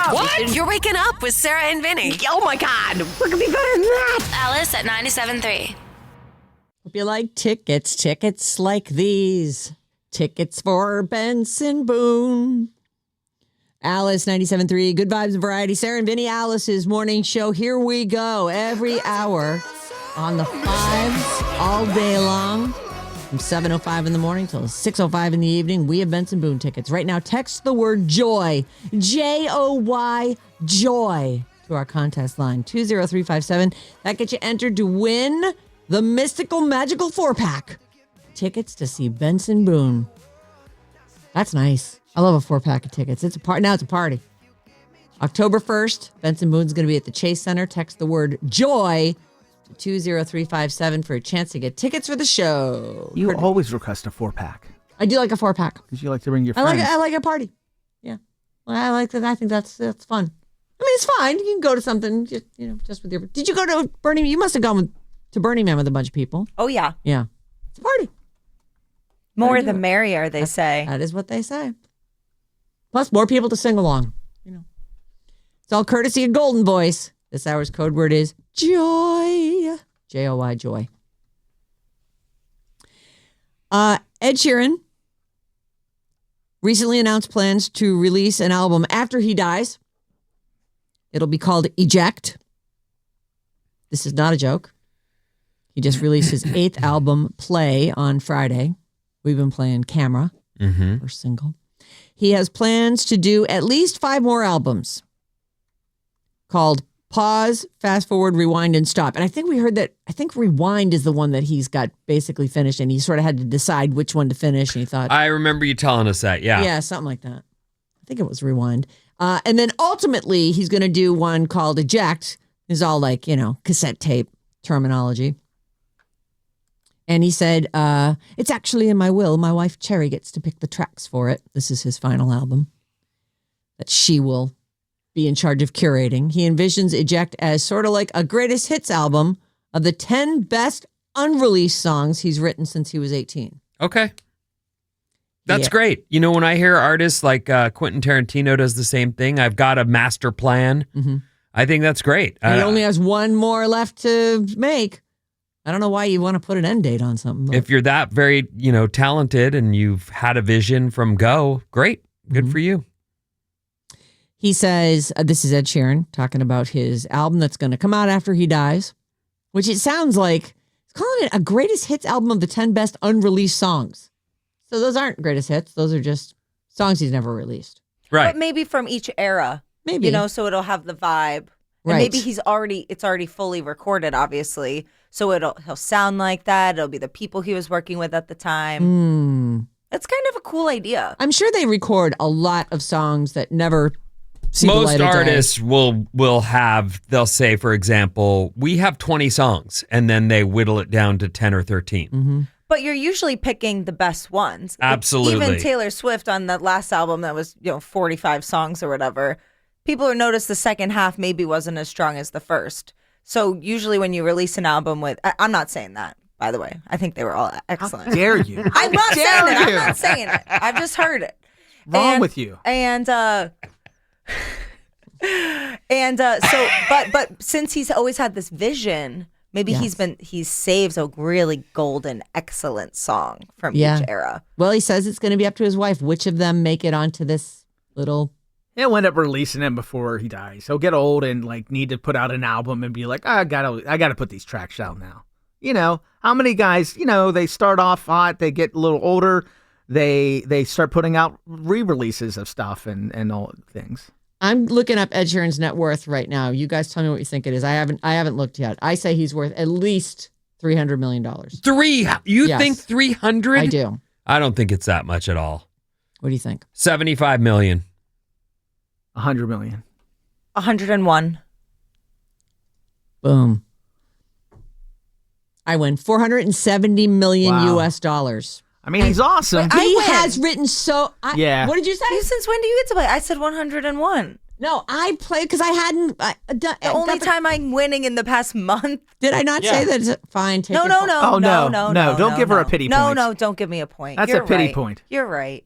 up. What? You're waking up with Sarah and Vinnie. Oh, my God. What could be better than that? Alice at 97.3. Hope you like tickets like these. Tickets for Benson Boone. Alice, 97.3, Good Vibes and Variety. Sarah and Vinnie, Alice's morning show. Here we go. Every hour on the fives all day long. From 7:05 in the morning till 6:05 in the evening. We have Benson Boone tickets. Right now, text the word JOY, Joy, joy, to our contest line, 20357. That gets you entered to win the mystical, magical 4-pack. Tickets to see Benson Boone. That's nice. I love a 4-pack of tickets. It's a party. Now it's a party. October 1st, Benson Boone's going to be at the Chase Center. Text the word JOY to 20357 for a chance to get tickets for the show. You always request a 4-pack. I do like a 4-pack. Because you like to bring your friends. I like a party. Yeah. Well, I like that. I think that's fun. I mean, it's fine. You can go to something just with your... Did you go to Burning Man? You must have gone to Burning Man with a bunch of people. Oh, yeah. Yeah. It's a party. More the merrier, they say. That is what they say. Plus, more people to sing along. It's all courtesy of Golden Voice. This hour's code word is joy. Joy, joy. Ed Sheeran recently announced plans to release an album after he dies. It'll be called Eject. This is not a joke. He just released his 8th album, Play, on Friday. We've been playing Camera, first single. He has plans to do at least 5 more albums called Pause, Fast Forward, Rewind, and Stop. And I think we heard that, I think Rewind is the one that he's got basically finished, and he sort of had to decide which one to finish, and he thought... I remember you telling us that, yeah. Yeah, something like that. I think it was Rewind. And then ultimately, he's going to do one called Eject. It's all like, cassette tape terminology. And he said, it's actually in my will. My wife, Cherry, gets to pick the tracks for it. This is his final album that she will be in charge of curating. He envisions Eject as sort of like a greatest hits album of the 10 best unreleased songs he's written since he was 18. Okay. That's great. When I hear artists like Quentin Tarantino does the same thing, I've got a master plan. Mm-hmm. I think that's great. He only has one more left to make. I don't know why you want to put an end date on something. But. If you're that very, talented and you've had a vision from go, great. Good for you. He says, this is Ed Sheeran talking about his album that's going to come out after he dies, which it sounds like he's calling it a greatest hits album of the 10 best unreleased songs. So those aren't greatest hits. Those are just songs he's never released. Right. But maybe from each era. Maybe. So it'll have the vibe. And right. maybe it's already fully recorded, obviously. So he'll sound like that. It'll be the people he was working with at the time. It's kind of a cool idea. I'm sure they record a lot of songs that never see the light of day. Most artists they'll say, for example, we have 20 songs, and then they whittle it down to 10 or 13. Mm-hmm. But you're usually picking the best ones. Absolutely. Even Taylor Swift on that last album that was 45 songs or whatever, people will notice the second half maybe wasn't as strong as the first. So usually when you release an album with, I'm not saying that, by the way. I think they were all excellent. How dare you? I'm not saying it. I'm not saying it. I've just heard it. Wrong with you. But since he's always had this vision, maybe he's saved a really golden, excellent song from each era. Well, he says it's going to be up to his wife which of them make it onto this little... He'll end up releasing him before he dies. He'll get old and need to put out an album and be like, I gotta put these tracks out now. How many guys, they start off hot, they get a little older, they start putting out re-releases of stuff and all things. I'm looking up Ed Sheeran's net worth right now. You guys tell me what you think it is. I haven't looked yet. I say he's worth at least $300 million. You think 300? I do. I don't think it's that much at all. What do you think? 75 million. 100 million. 101. Boom. I win. 470 million US dollars. I mean, he's awesome. He has written so... Yeah. What did you say? Since when do you get to play? I said 101. No, I played because I hadn't. The only time I'm winning in the past month. Did I not say that? It's fine. Take No. it. Oh, no. Don't give her a pity point. No, don't give me a point. That's You're a pity right. point. You're right.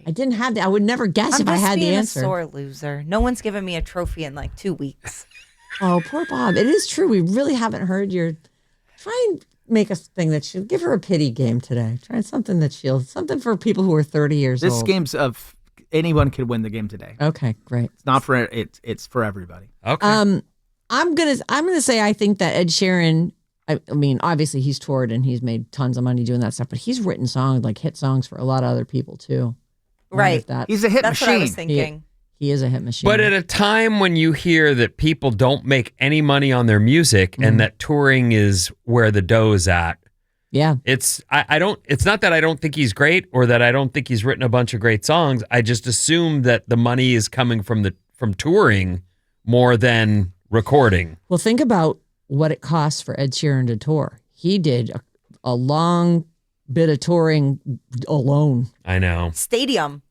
I didn't have that. I would never guess if I had the answer. I'm a sore loser. No one's given me a trophy in like 2 weeks. Oh, poor Bob. It is true. We really haven't heard your. Try and make a thing that she'll give her a pity game today. Try something something for people who are 30 years old. This game's of anyone could win the game today. Okay, great. It's not for it's for everybody. Okay. I'm gonna say I think that Ed Sheeran. I mean, obviously he's toured and he's made tons of money doing that stuff, but he's written songs like hit songs for a lot of other people too. Right. He's a hit That's machine. what I was thinking. He is a hit machine. But at a time when you hear that people don't make any money on their music and that touring is where the dough's at, yeah, it's not that I don't think he's great or that I don't think he's written a bunch of great songs. I just assume that the money is coming from touring more than recording. Well, think about what it costs for Ed Sheeran to tour. He did a long bit of touring alone I know. Stadium.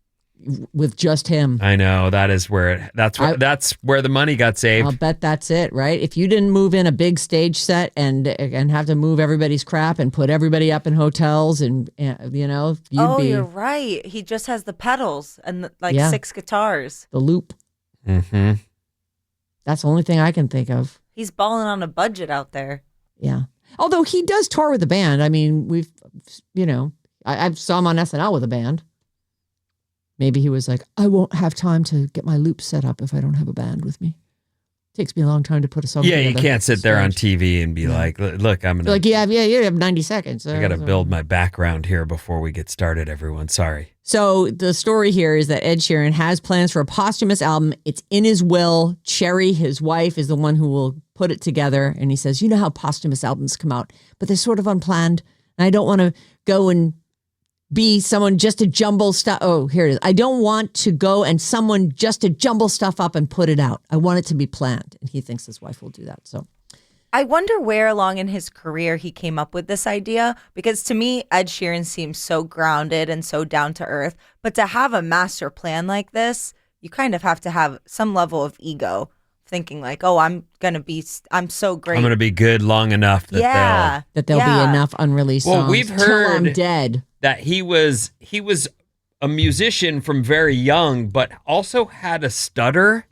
with just him. I know. That's where the money got saved. I'll bet that's it, right? If you didn't move in a big stage set and have to move everybody's crap and put everybody up in hotels and you'd be You're right. He just has the pedals and 6 guitars. the loop. Mm-hmm. That's the only thing I can think of. He's balling on a budget out there. Yeah. Although he does tour with a band. I mean, I saw him on SNL with a band. Maybe he was like, I won't have time to get my loop set up if I don't have a band with me. Takes me a long time to put a song together. Yeah, you can't sit there on TV and be like, look, I'm going to... Like, you have 90 seconds. I got to build my background here before we get started, everyone. Sorry. So the story here is that Ed Sheeran has plans for a posthumous album. It's in his will. Cherry, his wife, is the one who will put it together. And he says, you know how posthumous albums come out, but they're sort of unplanned. And I don't want to go and be someone just to jumble stuff. Oh, here it is. I don't want to go and someone just to jumble stuff up and put it out. I want it to be planned. And he thinks his wife will do that. So I wonder where along in his career he came up with this idea, because to me, Ed Sheeran seems so grounded and so down to earth. But to have a master plan like this, you kind of have to have some level of ego, thinking like, oh, I'm so great. I'm going to be good long enough that there'll be enough unreleased songs. Well, we've till heard I'm dead. That he was a musician from very young, but also had a stutter.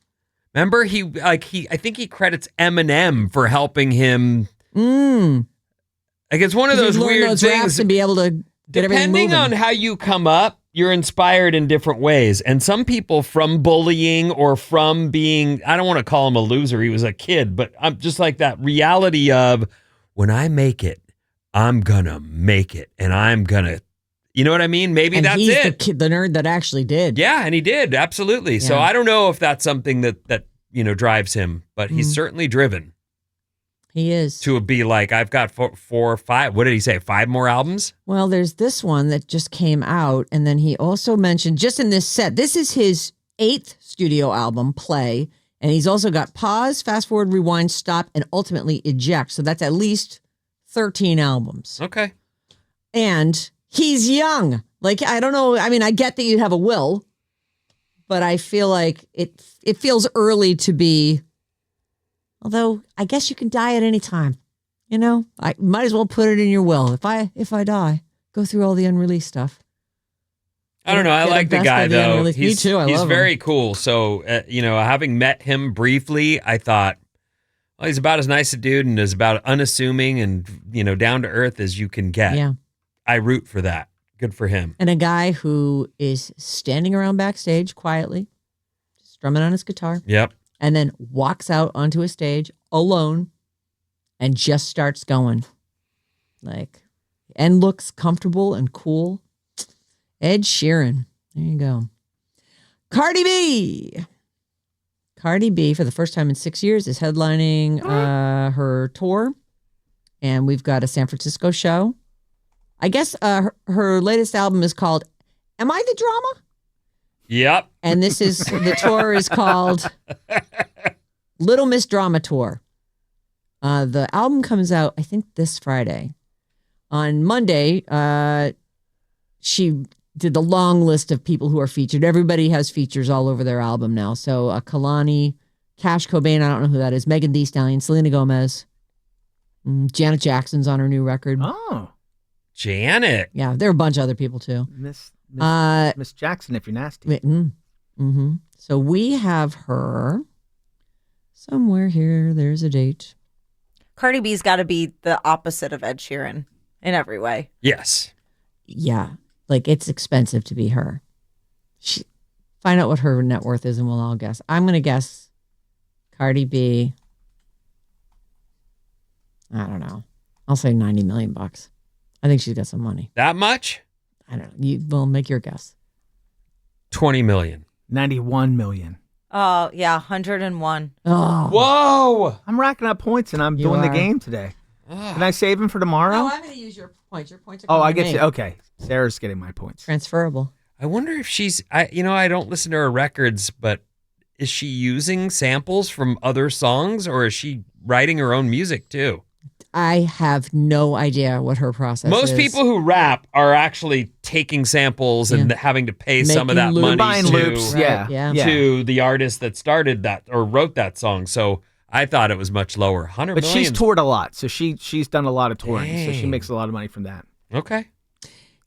Remember, I think he credits Eminem for helping him. Like it's one of those weird those things raps to be able to get everything moving. Depending on how you come up, you're inspired in different ways. And some people from bullying or from being, I don't want to call him a loser. He was a kid, but I'm just like that reality of when I make it, I'm gonna make it, and I'm gonna. You know what I mean? Maybe and that's he's it. The nerd that actually did. Yeah, and he did. Absolutely. Yeah. So I don't know if that's something that drives him, but he's certainly driven. He is. To be like, I've got 4 or 5. What did he say? 5 more albums? Well, there's this one that just came out. And then he also mentioned, just in this set, this is his 8th studio album, Play. And he's also got Pause, Fast Forward, Rewind, Stop, and ultimately Eject. So that's at least 13 albums. Okay. And he's young. Like, I don't know. I mean, I get that you have a will, but I feel like it feels early to be, although I guess you can die at any time. I might as well put it in your will. If I die, go through all the unreleased stuff. I don't know. I like the guy, though. Me too. I love him. He's very cool. So, having met him briefly, I thought, well, he's about as nice a dude and as about unassuming and, down to earth as you can get. Yeah. I root for that. Good for him. And a guy who is standing around backstage quietly, strumming on his guitar. Yep. And then walks out onto a stage alone and just starts going. And looks comfortable and cool. Ed Sheeran. There you go. Cardi B. Cardi B, for the first time in 6 years, is headlining her tour. And we've got a San Francisco show. I guess her latest album is called Am I the Drama? Yep. And the tour is called Little Miss Drama Tour. The album comes out, I think, this Friday. On Monday, she did the long list of people who are featured. Everybody has features all over their album now. So Kalani, Cash Cobain, I don't know who that is, Megan Thee Stallion, Selena Gomez, Janet Jackson's on her new record. Oh, Janet. Yeah, there are a bunch of other people too. Miss Jackson, if you're nasty. Mm-hmm. So we have her somewhere here. There's a date. Cardi B's got to be the opposite of Ed Sheeran in every way. Yes. Yeah, like it's expensive to be her. Find out what her net worth is and we'll all guess. I'm going to guess Cardi B. I don't know. I'll say $90 million. I think she's got some money. That much? I don't know. Well, make your guess. 20 million. 91 million. Oh, yeah, 101. Oh. Whoa. I'm racking up points and I'm You doing the are. game today. Can I save them for tomorrow? No, I'm going to use your points. Your points are Oh, coming I to get me. you. Okay. Sarah's getting my points. Transferable. I wonder if she's, I don't listen to her records, but is she using samples from other songs or is she writing her own music too? I have no idea what her process is. Most people who rap are actually taking samples and having to pay some of that Making loops. money Buying to, loops. Right, Yeah. to the artist that started that or wrote that song. So I thought it was much lower. 100 But million. she's toured a lot, so she's done a lot of touring, so she Dang. makes a lot of money from that. Okay.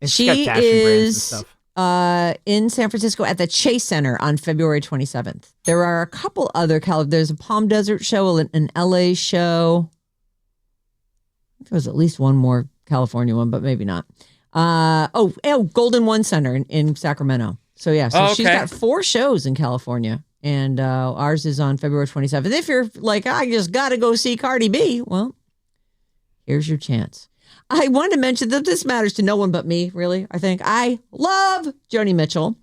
And she's She got fashion brands and is stuff. in San Francisco at the Chase Center on February 27th. There are a couple other there's a Palm Desert show, an LA show. I think there was at least one more California one, but maybe not. Golden One Center in Sacramento. So yeah, so she's got 4 shows in California. And ours is on February 27th. If you're like, I just got to go see Cardi B, well, here's your chance. I wanted to mention that this matters to no one but me, really, I think. I love Joni Mitchell,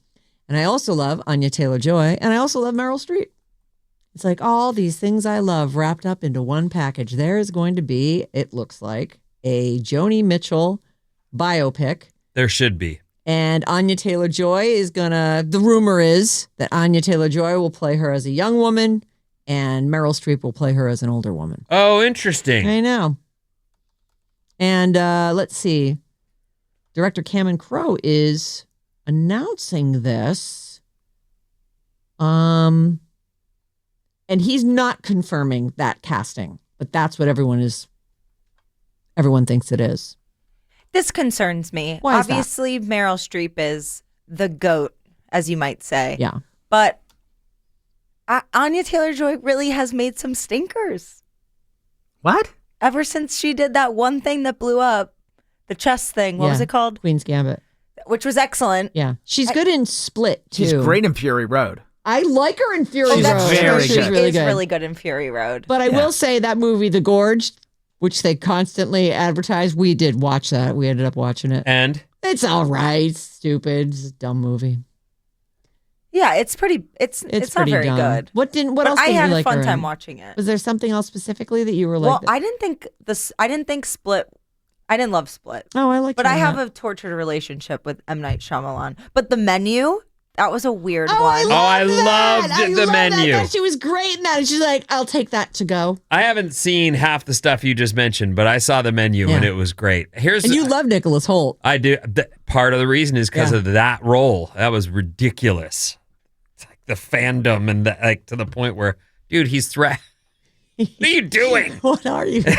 and I also love Anya Taylor-Joy, and I also love Meryl Streep. It's like all these things I love wrapped up into one package. There is going to be, it looks like, a Joni Mitchell biopic. There should be. And Anya Taylor-Joy is the rumor is that Anya Taylor-Joy will play her as a young woman and Meryl Streep will play her as an older woman. Oh, interesting. I know. And let's see. Director Cameron Crowe is announcing this. And he's not confirming that casting, but that's what everyone thinks it is. This concerns me. Why is that? Obviously, Meryl Streep is the GOAT, as you might say. Yeah. But Anya Taylor-Joy really has made some stinkers. What? Ever since she did that one thing that blew up, the chess thing. What was it called? Queen's Gambit. Which was excellent. Yeah. She's good in Split, too. She's great in Fury Road. I like her in Fury She's Road. very She's good. really She is good. really good in Fury Road. But I will say that movie, The Gorge, which they constantly advertise, we did watch that. We ended up watching it. And It's all right. It's stupid. It's a dumb movie. Yeah, it's pretty. It's not pretty very dumb. good. What But else I did had you a like fun her time in? watching it. Was there something else specifically that you were Well, like? I didn't think Split. I didn't love Split. Oh, I like. But I have a tortured relationship with M. Night Shyamalan. But The Menu, that was a weird one. I loved The Menu. That. She was great in that. And she's like, I'll take that to go. I haven't seen half the stuff you just mentioned, but I saw The Menu and Yeah. it was great. And you love Nicholas Holt. I do. Part of the reason is because of that role. That was ridiculous. It's like the fandom and to the point where, dude, he's what are you doing? What are you doing?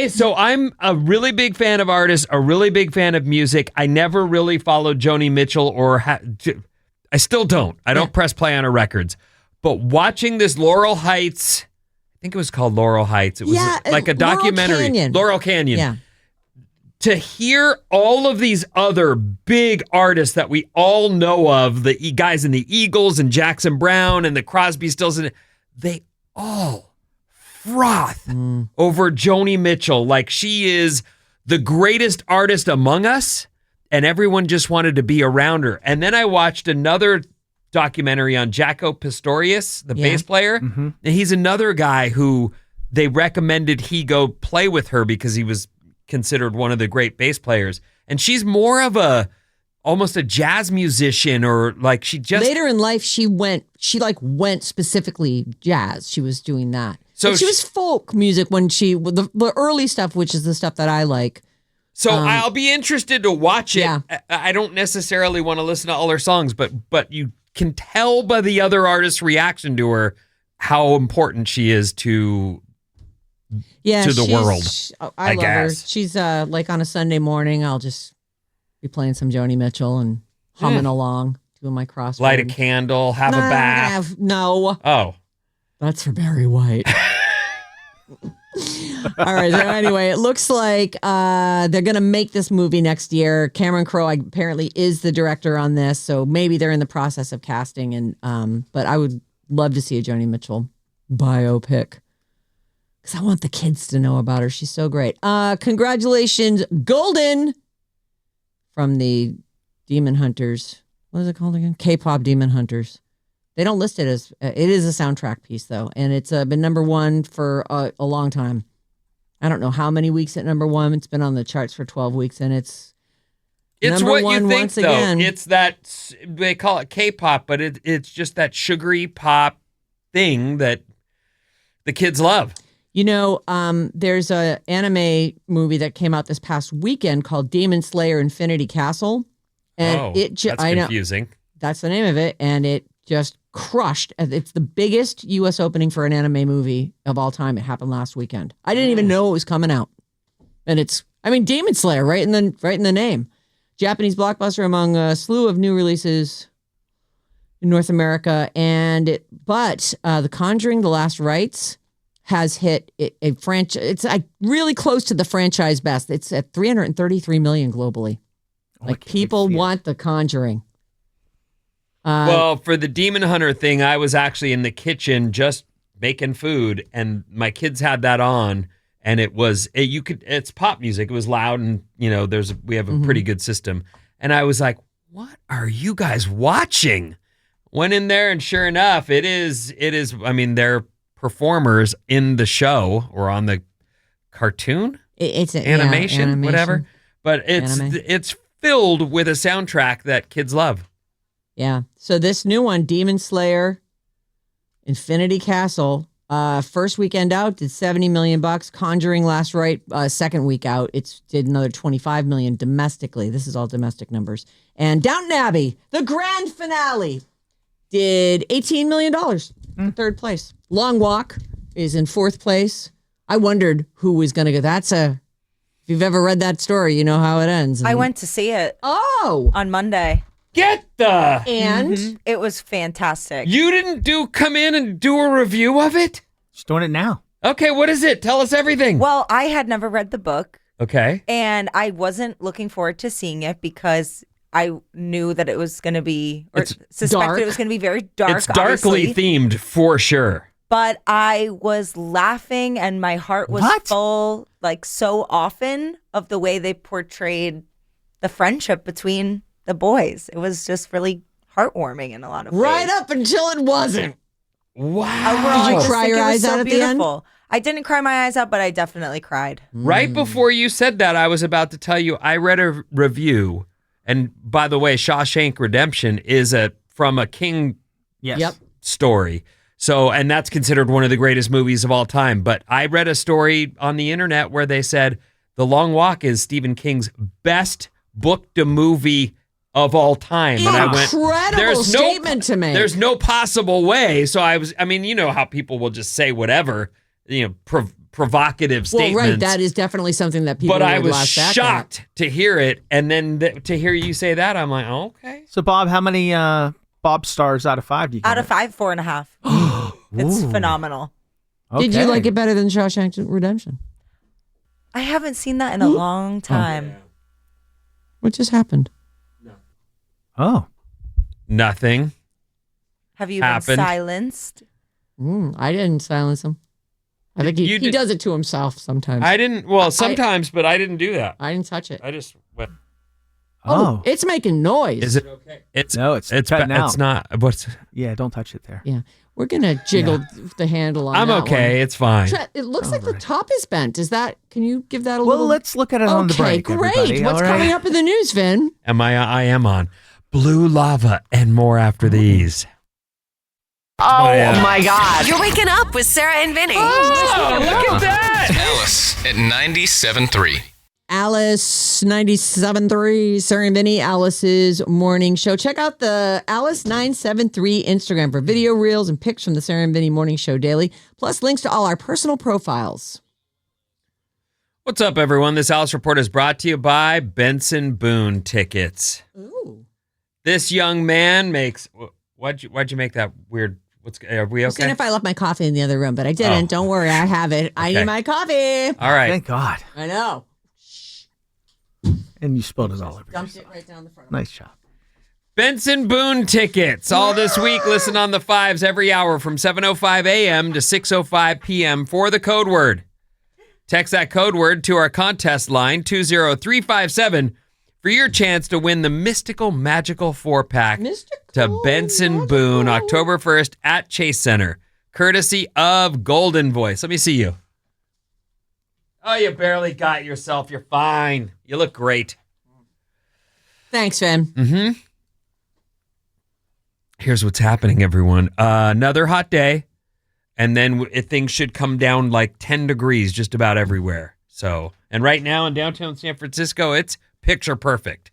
So I'm a really big fan of artists, a really big fan of music. I never really followed Joni Mitchell I still don't. I don't press play on her records. But watching this Laurel Heights, I think it was called Laurel Heights. It was like a documentary. Laurel Canyon. Yeah. To hear all of these other big artists that we all know of, the guys in the Eagles and Jackson Brown and the Crosby, Stills, they all froth over Joni Mitchell like she is the greatest artist among us, and everyone just wanted to be around her. And then I watched another documentary on Jaco Pastorius, the bass player, and he's another guy who they recommended he go play with her because he was considered one of the great bass players. And she's more of almost a jazz musician, or like she just later in life she went specifically jazz. She was doing that. So But she was folk music when the early stuff, which is the stuff that I like. So I'll be interested to watch it. Yeah. I don't necessarily want to listen to all her songs, but you can tell by the other artist's reaction to her how important she is to the world. I love her. guess. She's like on a Sunday morning, I'll just be playing some Joni Mitchell and humming along, doing my crossword. Light a candle, have a bath. No. Oh. That's for Barry White. All right. So anyway, it looks like they're going to make this movie next year. Cameron Crowe apparently is the director on this, so maybe they're in the process of casting. And but I would love to see a Joni Mitchell biopic because I want the kids to know about her. She's so great. Congratulations, Golden, from the Demon Hunters. What is it called again? K-pop Demon Hunters. They don't list it as, it is a soundtrack piece though. And it's been number one for a long time. I don't know how many weeks at number one. It's been on the charts for 12 weeks and it's number what one you think once though. again. It's that, they call it K-pop, but it's just that sugary pop thing that the kids love. You know, there's a anime movie that came out this past weekend called Demon Slayer Infinity Castle. And that's confusing. That's the name of it. And it just crushed. It's the biggest U.S. opening for an anime movie of all time. It happened last weekend. I didn't even know it was coming out. And Demon Slayer, right in the name. Japanese blockbuster among a slew of new releases in North America. But The Conjuring: The Last Rites has hit a franchise. It's really close to the franchise best. It's at $333 million globally. People want The Conjuring. Well, for the Demon Hunter thing, I was actually in the kitchen just making food, and my kids had that on, and it's pop music. It was loud, and we have a pretty good system. And I was like, "What are you guys watching?" Went in there, and sure enough, it is. I mean, they're performers in the show or on the cartoon. It's animation, whatever. But it's filled with a soundtrack that kids love. Yeah. So this new one, Demon Slayer, Infinity Castle, first weekend out did $70 million. Conjuring Last Rite, second week out, it did another $25 million domestically. This is all domestic numbers. And Downton Abbey, the grand finale, did $18 million in third place. Long Walk is in fourth place. I wondered who was going to go. If you've ever read that story, you know how it ends. I went to see it. Oh, on Monday. And it was fantastic. You didn't come in and do a review of it? Just doing it now. Okay, what is it? Tell us everything. Well, I had never read the book. Okay. And I wasn't looking forward to seeing it because I knew that it was going to be, or suspected dark. it was going to be very dark. It's darkly themed for sure. But I was laughing and my heart was full, so often, of the way they portrayed the friendship between the boys. It was just really heartwarming in a lot of ways. Right up until it wasn't. Wow. Did you cry your eyes out at the end? I didn't cry my eyes out, but I definitely cried. Right before you said that, I was about to tell you, I read a review, and by the way, Shawshank Redemption is from a King story. So, and that's considered one of the greatest movies of all time. But I read a story on the internet where they said The Long Walk is Stephen King's best book to movie of all time. And I went, incredible statement to make. There's no possible way. So you know how people will just say whatever, provocative statements. Well, right. That is definitely something that people But I would was laugh back shocked at. to hear it. And then to hear you say that, I'm like, oh, okay. So, Bob, how many Bob stars out of 5 do you give Out of it? 5, 4.5. It's phenomenal. Okay. Did you like it better than Shawshank Redemption? I haven't seen that in a long time. What just happened? Oh. Nothing. Have you happened. been silenced? I didn't silence him. I think he does it to himself sometimes. I didn't. Well, sometimes, but I didn't do that. I didn't touch it. I just went. Oh. It's making noise. Is it okay? It's cutting out. It's not. What's? Yeah, don't touch it there. Yeah. We're going to jiggle the handle on I'm that okay. one. It's fine. It looks like the top is bent. Can you give that a Well, little? let's look at it on the break. Okay, great. everybody. What's All right? coming up in the news, Vin? I am on Blue Lava and more after these. Oh my God. You're waking up with Sarah and Vinnie. Oh, look at that. Alice at 97.3. Alice 97.3, Sarah and Vinnie, Alice's morning show. Check out the Alice 973 Instagram for video reels and pics from the Sarah and Vinnie morning show daily, plus links to all our personal profiles. What's up, everyone? This Alice Report is brought to you by Benson Boone Tickets. Ooh. This young man makes... Why'd you make that weird... Are we I was okay? seeing if I left my coffee in the other room, but I didn't. Don't worry, I have it. I need my coffee. All right. Thank God. I know. And you spilled it all over Dumped yourself. it right down the front. Nice job. Benson Boone Tickets. All this week, listen on the 5s every hour from 7:05 a.m. to 6:05 p.m. for the code word. Text that code word to our contest line, 20357, for your chance to win the mystical, magical 4-pack to Benson Boone, October 1st at Chase Center, courtesy of Golden Voice. Let me see you. Oh, you barely got yourself. You're fine. You look great. Thanks, Finn. Mm-hmm. Here's what's happening, everyone. Another hot day, and then things should come down like 10 degrees just about everywhere. So, and right now in downtown San Francisco, it's picture perfect.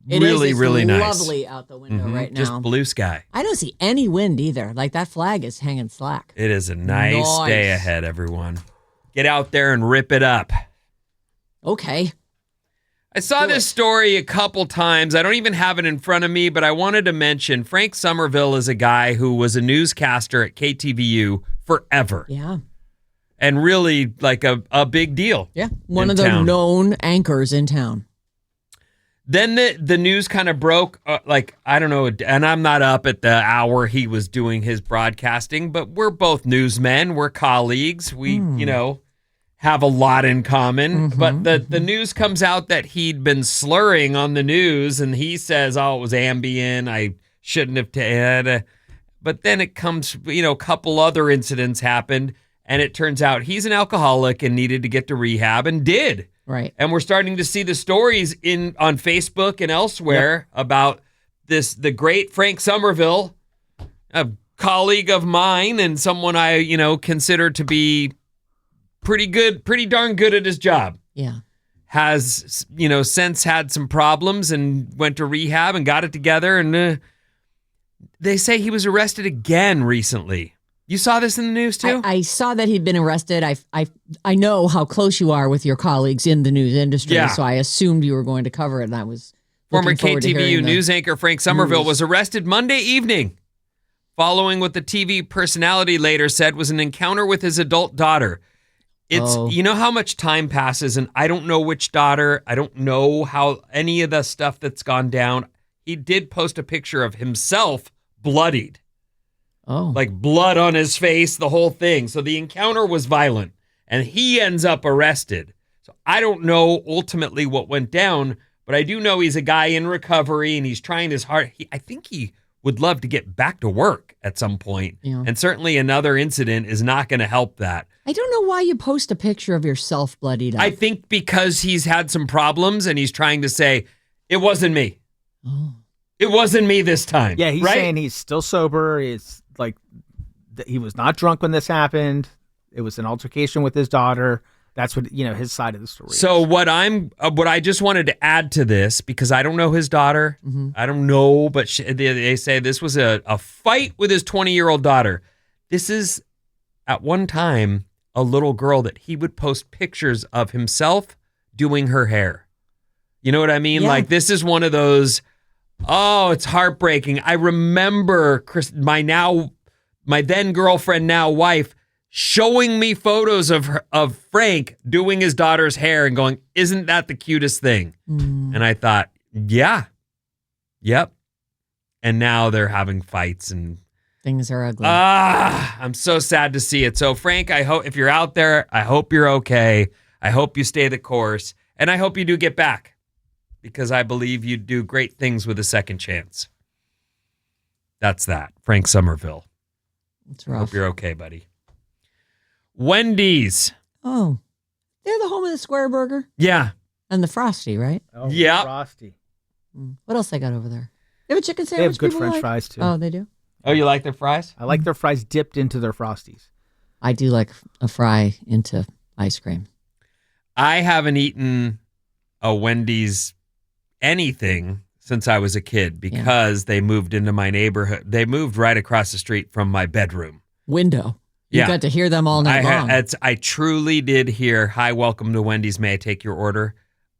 It really, is. It's really nice. Lovely out the window right now. Just blue sky. I don't see any wind either. Like that flag is hanging slack. It is a nice day ahead, everyone. Get out there and rip it up. Okay. I saw this story a couple times. I don't even have it in front of me, but I wanted to mention Frank Somerville is a guy who was a newscaster at KTVU forever. Yeah. And really like a big deal. Yeah. One of the known anchors in town. Then the news kind of broke, I don't know, and I'm not up at the hour he was doing his broadcasting, but we're both newsmen. We're colleagues. We, have a lot in common. But the news comes out that he'd been slurring on the news, and he says, it was Ambien. I shouldn't have taken. But then it comes, a couple other incidents happened, and it turns out he's an alcoholic and needed to get to rehab and did. Right. And we're starting to see the stories on Facebook and elsewhere about the great Frank Somerville, a colleague of mine and someone I, consider to be pretty darn good at his job. Yeah. Has, since had some problems and went to rehab and got it together. And they say he was arrested again recently. You saw this in the news too? I saw that he'd been arrested. I know how close you are with your colleagues in the news industry, so I assumed you were going to cover it, and I was Former KTVU news anchor Frank Somerville was arrested Monday evening following what the TV personality later said was an encounter with his adult daughter. It's, you know how much time passes, and I don't know which daughter. I don't know how any of the stuff that's gone down. He did post a picture of himself bloodied. Oh. Like blood on his face, the whole thing. So the encounter was violent, and he ends up arrested. So I don't know ultimately what went down, but I do know he's a guy in recovery, and he's trying his hard. I think he would love to get back to work at some point. Yeah. And certainly another incident is not going to help that. I don't know why you post a picture of yourself bloodied up. I think because he's had some problems, and he's trying to say, it wasn't me. Oh. It wasn't me this time. Yeah, he's saying he's still sober. It's like he was not drunk when this happened. It was an altercation with his daughter. That's what, his side of the story So is. what I just wanted to add to this, because I don't know his daughter. Mm-hmm. I don't know, but they say this was a fight with his 20-year-old daughter. This is, at one time, a little girl that he would post pictures of himself doing her hair. You know what I mean? Yeah. Like, this is one of those, it's heartbreaking. I remember my then girlfriend, now wife, showing me photos of Frank doing his daughter's hair and going, isn't that the cutest thing? Mm. And I thought, yeah. Yep. And now they're having fights and things are ugly. I'm so sad to see it. So Frank, I hope if you're out there, I hope you're okay. I hope you stay the course, and I hope you do get back, because I believe you do great things with a second chance. That's that. Frank Somerville. It's rough. Hope you're okay, buddy. Wendy's. Oh, they're the home of the square burger? Yeah. And the Frosty, right? Oh, yeah. Frosty. What else they got over there? They have a chicken sandwich. They have good people French like? fries, too. Oh, they do? Oh, you like their fries? I like their fries dipped into their Frosties. I do like a fry into ice cream. I haven't eaten a Wendy's anything since I was a kid because they moved into my neighborhood. They moved right across the street from my bedroom window. You got to hear them all night long. I truly did hear, "Hi, welcome to Wendy's. May I take your order?"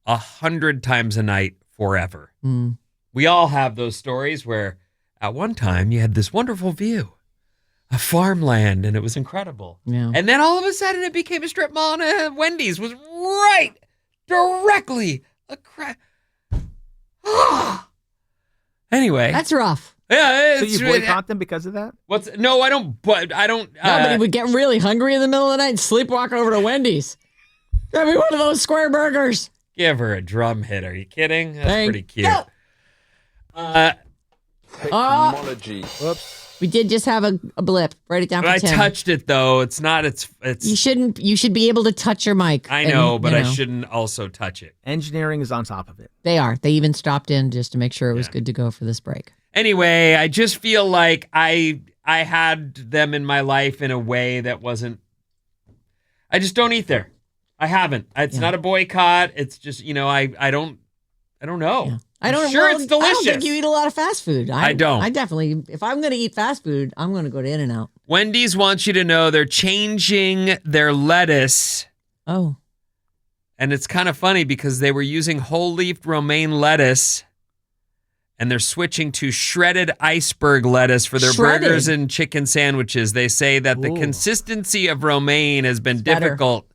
100 times a night forever. Mm. We all have those stories where at one time you had this wonderful view of farmland and it was incredible. Yeah. And then all of a sudden it became a strip mall and Wendy's was right directly across. Anyway. That's rough. Yeah, so you boycott them because of that? No, I don't. But I don't. Nobody would get really hungry in the middle of the night and sleepwalk over to Wendy's. Grab me one of those square burgers. Give her a drum hit. Are you kidding? That's pretty cute. Technology. Whoops. We did just have a blip. Write it down for Tim. I touched it though. It's not. It's. You shouldn't. You should be able to touch your mic. I know, but I shouldn't also touch it. Engineering is on top of it. They are. They even stopped in just to make sure it was good to go for this break. Anyway, I just feel like I had them in my life in a way that wasn't. I just don't eat there. I haven't. It's not a boycott. It's just I don't know. Yeah. I'm sure it's delicious. I don't think you eat a lot of fast food. I don't. I definitely, if I'm going to eat fast food, I'm going to go to In-N-Out. Wendy's wants you to know they're changing their lettuce. Oh. And it's kind of funny because they were using whole leaf romaine lettuce and they're switching to shredded iceberg lettuce for their burgers and chicken sandwiches. They say that the consistency of romaine has been difficult.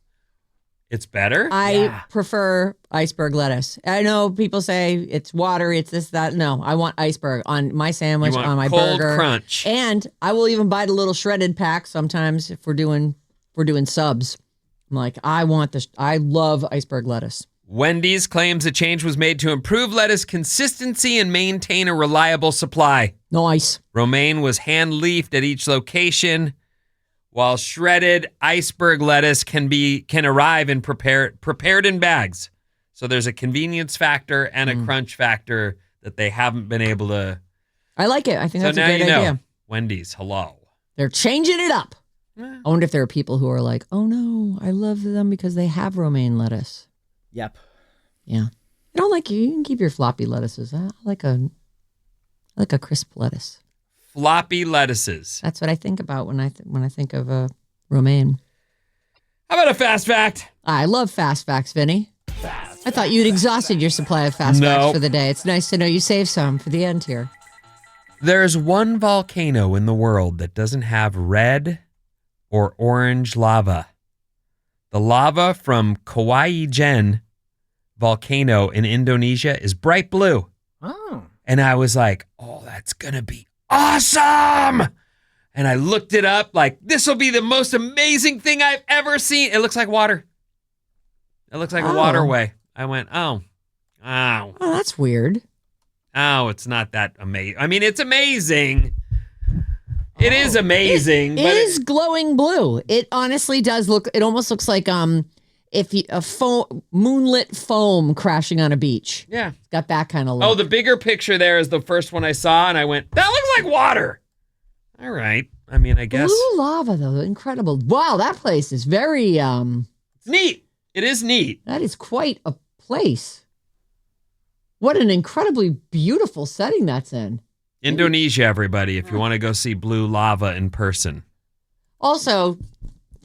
It's better? I prefer iceberg lettuce. I know people say it's watery, it's this, that. No, I want iceberg on my sandwich, on my cold burger. Crunch. And I will even buy the little shredded pack sometimes if we're doing subs. I'm like, I love iceberg lettuce. Wendy's claims the change was made to improve lettuce consistency and maintain a reliable supply. Nice. Romaine was hand-leafed at each location, while shredded iceberg lettuce can arrive and prepared in bags. So there's a convenience factor and a crunch factor that they haven't been able to. I like it. I think that's a great idea. Wendy's, hello. They're changing it up. I wonder if there are people who are like, oh no, I love them because they have romaine lettuce. Yep. Yeah. I don't like you can keep your floppy lettuces. I like a crisp lettuce. Floppy lettuces. That's what I think about when I think of romaine. How about a fast fact? I love fast facts, Vinny. I thought you'd exhausted your supply of fast facts for the day. It's nice to know you saved some for the end here. There's one volcano in the world that doesn't have red or orange lava. The lava from Kawaii volcano in Indonesia is bright blue. Oh. And I was like, oh, that's going to be awesome. And I looked it up like, this will be the most amazing thing I've ever seen. It looks like water. It looks like a waterway. I went, oh, that's weird. Oh, it's not that amazing. I mean, it's amazing. It is amazing. It is glowing blue. It honestly does look, it almost looks like moonlit foam crashing on a beach. Yeah. It's got that kind of look. Oh, the bigger picture there is the first one I saw, and I went, that looks like water. All right. I mean, I guess. Blue lava, though. Incredible. Wow, that place is very... It's neat. It is neat. That is quite a place. What an incredibly beautiful setting that's in. Indonesia, everybody, if you want to go see blue lava in person. Also,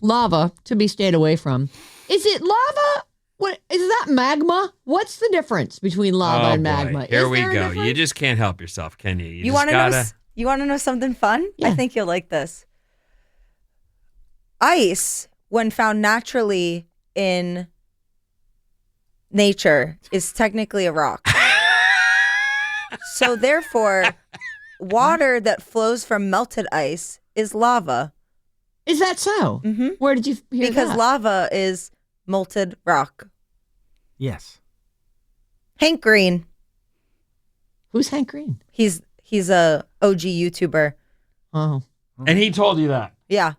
lava, to be stayed away from. Is it lava? What is that magma? What's the difference between lava and magma? Here we go. You just can't help yourself, can you? You want to know something fun? Yeah. I think you'll like this. Ice, when found naturally in nature, is technically a rock. So therefore, water that flows from melted ice is lava. Is that so? Mm-hmm. Where did you hear Because that? lava is molten rock. Yes. Hank Green. Who's Hank Green? He's a OG YouTuber. Oh. And he told you that? Yeah.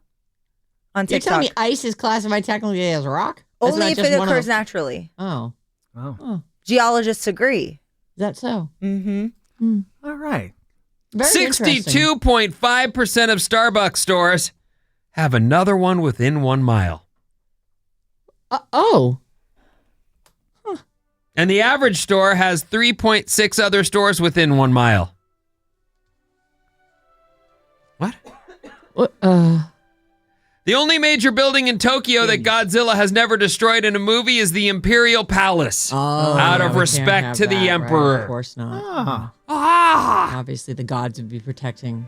On You're TikTok. telling me ice is classified technically as a rock? That's Only not if just it one occurs of- naturally. Oh. Oh. Geologists agree. Is that so? Mm-hmm. All right. Very interesting. 62.5% of Starbucks stores have another one within 1 mile. Oh. And the average store has 3.6 other stores within 1 mile. What? The only major building in Tokyo that Godzilla has never destroyed in a movie is the Imperial Palace. Out of respect to the Emperor. Right? Of course not. Obviously, the gods would be protecting.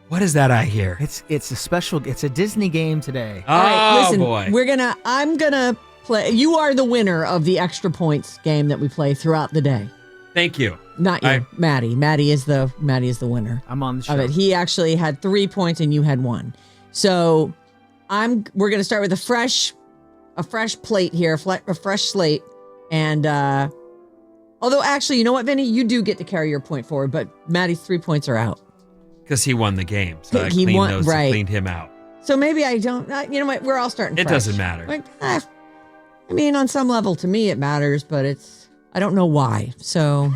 What is that I hear? It's a Disney game today. Oh, All right, listen, boy. I'm gonna play. You are the winner of the extra points game that we play throughout the day. Thank you. Not you, Maddie. Maddie is the winner. I'm on the show. Of it. He actually had 3 points and you had 1. So we're gonna start with a fresh plate here, a fresh slate. And although actually, you know what, Vinny, you do get to carry your point forward, but Maddie's 3 points are out. Because he won the game. So I He won, right. cleaned him out. So maybe I don't. You know what? We're all starting. It fresh. doesn't matter. Like, I mean, on some level, to me, it matters, but I don't know why. So,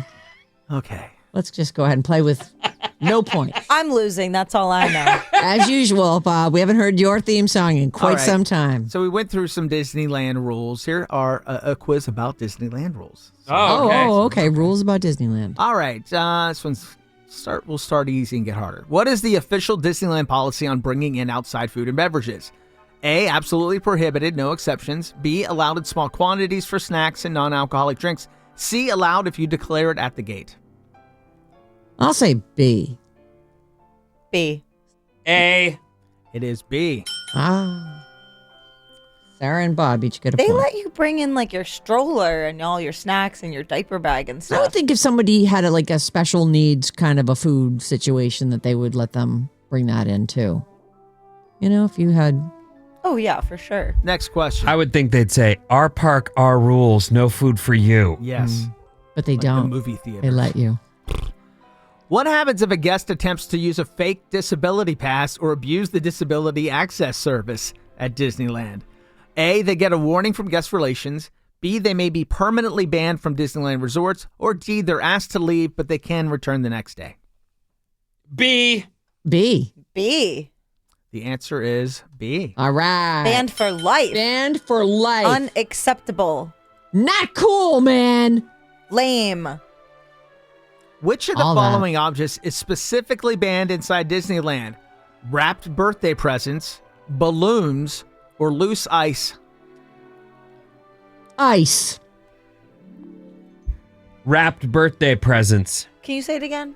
okay, let's just go ahead and play with no points. I'm losing. That's all I know. As usual, Bob. We haven't heard your theme song in quite right. some time. So we went through some Disneyland rules. Here are a quiz about Disneyland rules. Okay. Rules about Disneyland. All right, this one's. We'll start easy and get harder. What is the official Disneyland policy on bringing in outside food and beverages? A, absolutely prohibited, no exceptions. B, allowed in small quantities for snacks and non-alcoholic drinks. C, allowed if you declare it at the gate. I'll say B. B. A. It is B. Sarah and Bob each get a They point. let you bring in like your stroller and all your snacks and your diaper bag and stuff. I would think if somebody had a special needs kind of a food situation that they would let them bring that in too. You know, if you had... Oh, yeah, for sure. Next question. I would think they'd say, our park, our rules, no food for you. Yes. But they Like don't. the movie theater. They let you. What happens if a guest attempts to use a fake disability pass or abuse the disability access service at Disneyland? A, they get a warning from guest relations. B, they may be permanently banned from Disneyland resorts. Or D, they're asked to leave, but they can return the next day. B. B. B. The answer is B. All right. Banned for life. Banned for life. Unacceptable. Not cool, man. Lame. Which of the All that. following objects is specifically banned inside Disneyland? Wrapped birthday presents, balloons, or loose ice? Ice. Wrapped birthday presents. Can you say it again?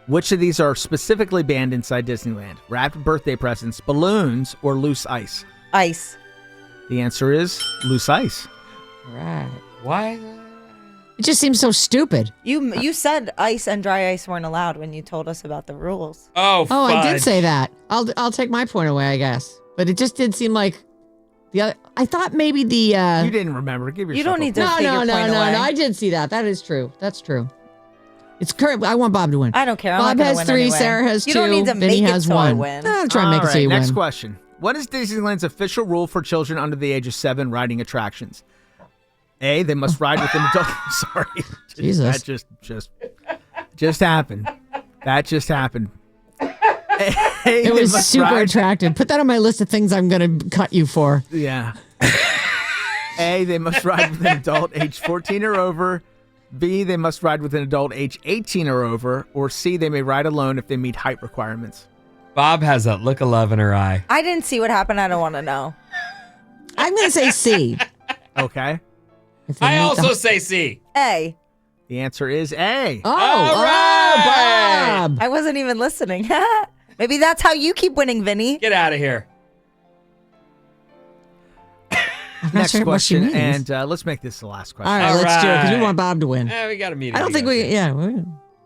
Which of these are specifically banned inside Disneyland? Wrapped birthday presents, balloons, or loose ice? Ice. The answer is loose ice. All right. Why? It just seems so stupid. You said ice and dry ice weren't allowed when you told us about the rules. Oh, Oh, I did fudge. say that. I'll take my point away, I guess. But it just did seem like the other. I thought maybe the. You didn't remember. Give yourself You don't a need point. to- No, take no, your no, point no, away. no. I did see that. That is true. That's true. It's current. I want Bob to win. I don't care. I'm Bob not gonna has win 3. anyway. Sarah has 2. You don't need to Vinny make it has so I 1. win. I'll try and make All it so you next win. question. What is Disneyland's official rule for children under the age of 7 riding attractions? A, they must ride with an adult. Sorry. Jesus. That just happened. That just happened. A, It they was must super ride- attractive. Put that on my list of things I'm going to cut you for. Yeah. A, they must ride with an adult age 14 or over. B, they must ride with an adult age 18 or over. Or C, they may ride alone if they meet height requirements. Bob has that look of love in her eye. I didn't see what happened. I don't want to know. I'm going to say C. Okay. If they I meet the- also say C. A. The answer is A. Oh, All right. Bob. I wasn't even listening. Maybe that's how you keep winning, Vinny. Get out of here. I'm not Next sure what she question, means. and let's make this the last question. All right, All let's do it because we right. want Bob to win. Yeah, we got a meeting. I don't think we. Yeah.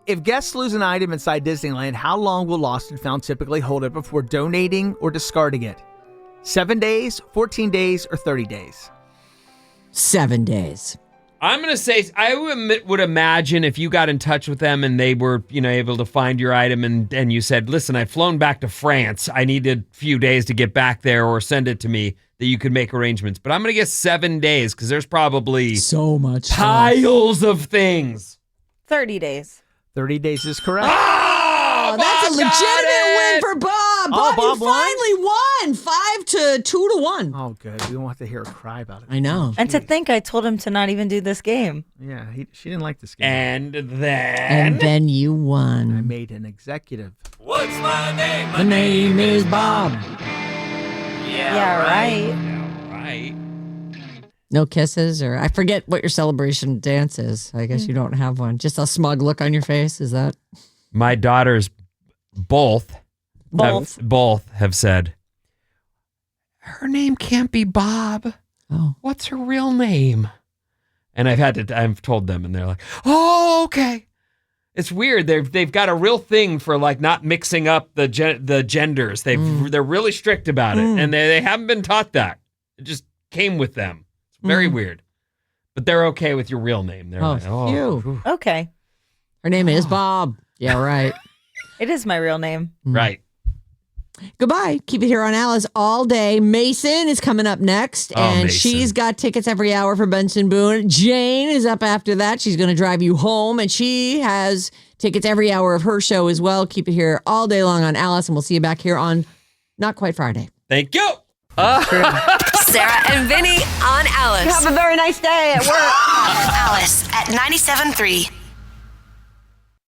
If guests lose an item inside Disneyland, how long will Lost and Found typically hold it before donating or discarding it? 7 days, 14 days, or 30 days? 7 days. I'm going to say, I would imagine if you got in touch with them and they were, able to find your item and you said, listen, I've flown back to France. I needed a few days to get back there or send it to me, that you could make arrangements. But I'm going to guess 7 days because there's probably So much. stuff. piles of things. 30 days. 30 days is correct. Oh, That's a Bob got legitimate win it! for Bob. Oh, Bob, Bob you won? finally won. to 2-1. Oh, good. We don't have to hear her cry about it. I know. And to think I told him to not even do this game. Yeah, she didn't like this game. And And then you I won. made an executive. What's my name? My name is Bob. Yeah, right. Yeah, right. No kisses, or I forget what your celebration dance is. I guess you don't have one. Just a smug look on your face. Is that? My daughters both have said, her name can't be Bob. Oh. What's her real name? And I've told them, and they're like, oh, okay. It's weird. They've got a real thing for like not mixing up the genders. They're really strict about it, and they haven't been taught that. It just came with them. It's very weird. But they're okay with your real name. They're like, phew. whew. Okay. Her name is Bob. Yeah, right. It is my real name. Right. Goodbye. Keep it here on Alice all day. Mason is coming up next, and Mason. she's got tickets every hour for Benson Boone. Jane is up after that. She's going to drive you home, and she has tickets every hour of her show as well. Keep it here all day long on Alice, and we'll see you back here on Not Quite Friday. Thank you. Sarah and Vinnie on Alice. Have a very nice day at work. Alice at 97.3.